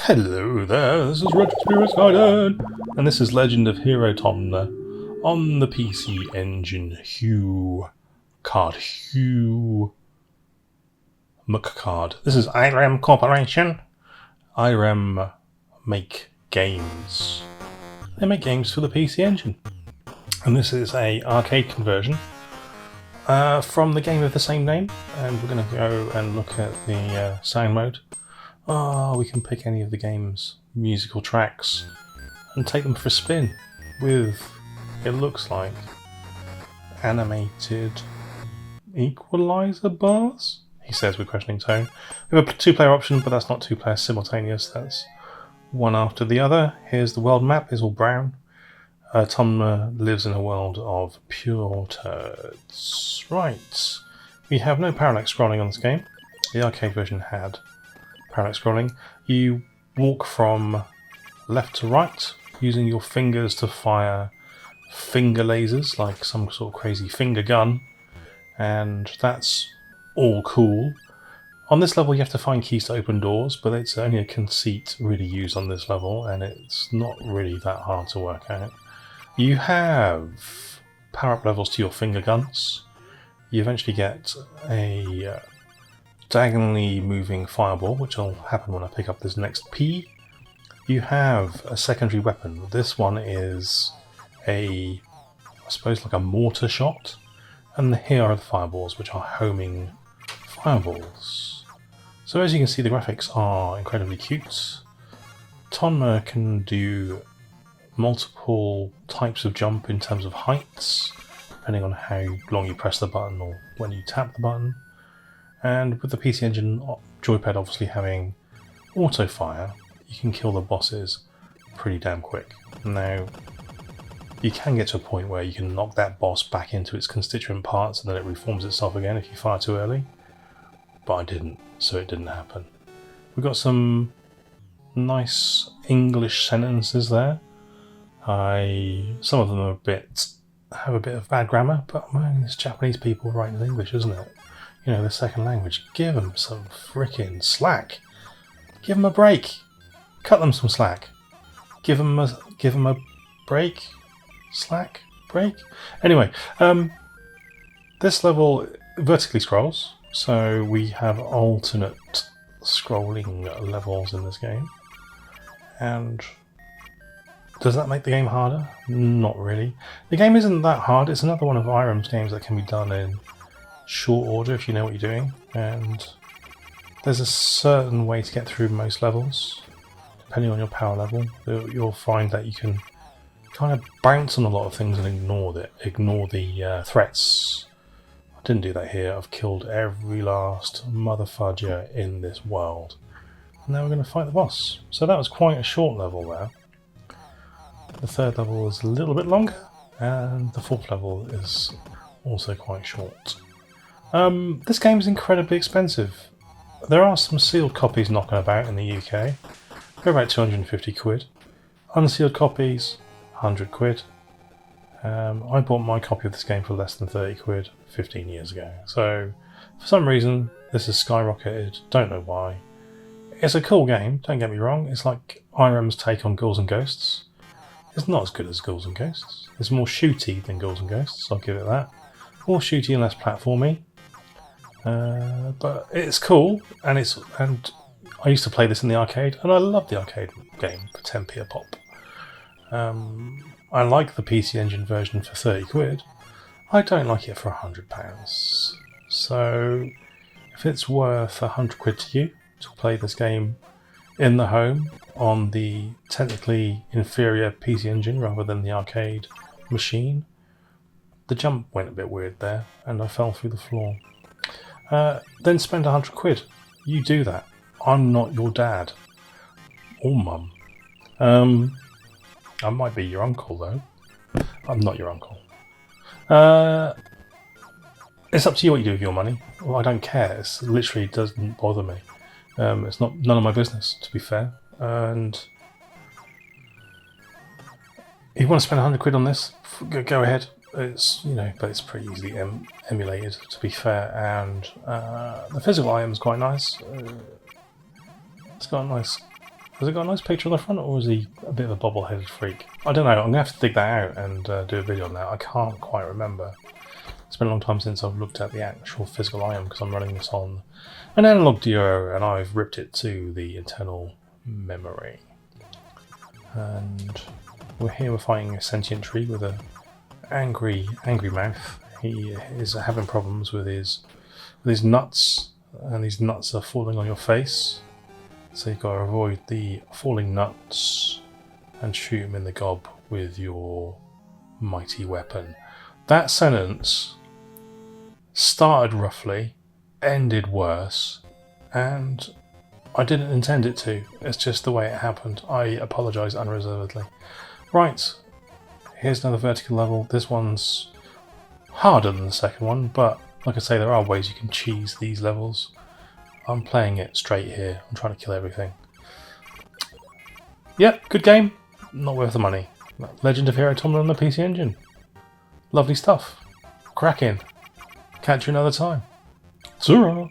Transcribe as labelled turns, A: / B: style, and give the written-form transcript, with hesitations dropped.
A: Hello there, this is Retro Spirits Guided, and this is Legind of Hero Tonma on the PC Engine Hue card. Card. This is iREM Corporation. iREM make games. They make games for the PC Engine. And this is a arcade conversion from the game of the same name. And we're going to go and look at the sound mode. We can pick any of the game's musical tracks and take them for a spin with, it looks like, animated equalizer bars, he says with questioning tone. We have a two-player option, but that's not two players simultaneous, that's one after the other. Here's the world map, it's all brown. Tonma lives in a world of pure turds. Right, we have no parallax scrolling on this game. The arcade version had parallax scrolling. You walk from left to right using your fingers to fire finger lasers like some sort of crazy finger gun, and that's all cool. On this level you have to find keys to open doors, but it's only a conceit really used on this level and it's not really that hard to work out. You have power-up levels to your finger guns. You eventually get a diagonally moving fireball, which will happen when I pick up this next P. You have a secondary weapon. This one is I suppose like a mortar shot, and here are the fireballs, which are homing fireballs. So as you can see, the graphics are incredibly cute. Tonma can do multiple types of jump in terms of heights, depending on how long you press the button or when you tap the button. And with the PC Engine joypad obviously having auto fire, you can kill the bosses pretty damn quick. Now, you can get to a point where you can knock that boss back into its constituent parts and then it reforms itself again if you fire too early. But I didn't, so it didn't happen. We've got some nice English sentences there. Some of them are have a bit of bad grammar, but man, it's Japanese people writing in English, isn't it? You know, the second language. Give them some frickin' slack. Give them a break. Cut them some slack. Give them a break. Slack? Break? Anyway, this level vertically scrolls, so we have alternate scrolling levels in this game. And does that make the game harder? Not really. The game isn't that hard. It's another one of iREM's games that can be done in short order if you know what you're doing, and there's a certain way to get through most levels depending on your power level. You'll find that you can kind of bounce on a lot of things and ignore the threats. I didn't do that here. I've killed every last motherfudger in this world, and now we're going to fight the boss. So that was quite a short level there. The third level is a little bit longer, and the fourth level is also quite short. This game is incredibly expensive. There are some sealed copies knocking about in the UK. They're about 250 quid. Unsealed copies, 100 quid. I bought my copy of this game for less than 30 quid 15 years ago. So, for some reason, this has skyrocketed. Don't know why. It's a cool game, don't get me wrong. It's like iREM's take on Ghouls and Ghosts. It's not as good as Ghouls and Ghosts. It's more shooty than Ghouls and Ghosts, I'll give it that. More shooty and less platformy. But it's cool, and I used to play this in the arcade, and I love the arcade game for 10p a pop. I like the PC Engine version for 30 quid. I don't like it for £100. So if it's worth 100 quid to you to play this game in the home on the technically inferior PC Engine rather than the arcade machine, the jump went a bit weird there, and I fell through the floor. Then spend 100 quid. You do that. I'm not your dad. Or mum. I might be your uncle though. I'm not your uncle. It's up to you what you do with your money. Well, I don't care. It literally doesn't bother me. It's none of my business, to be fair. And if you want to spend 100 quid on this, go ahead. It's, but it's pretty easily emulated, to be fair, and the physical item is quite nice. It's got a nice Has it got a nice picture on the front, or is he a bit of a bobble-headed freak? I don't know. I'm going to have to dig that out and do a video on that. I can't quite remember. It's been a long time since I've looked at the actual physical item because I'm running this on an analog duo and I've ripped it to the internal memory. And we're fighting a sentient tree with an angry mouth. He is having problems with his nuts, and these nuts are falling on your face. So you've got to avoid the falling nuts and shoot him in the gob with your mighty weapon. That sentence started roughly, ended worse, and I didn't intend it to. It's just the way it happened. I apologise unreservedly. Right, here's another vertical level. This one's harder than the second one, but like I say, there are ways you can cheese these levels. I'm playing it straight here. I'm trying to kill everything. Yep, good game. Not worth the money. Legind of Hero Tonma on the PC Engine. Lovely stuff. Cracking. Catch you another time. Ta-ra!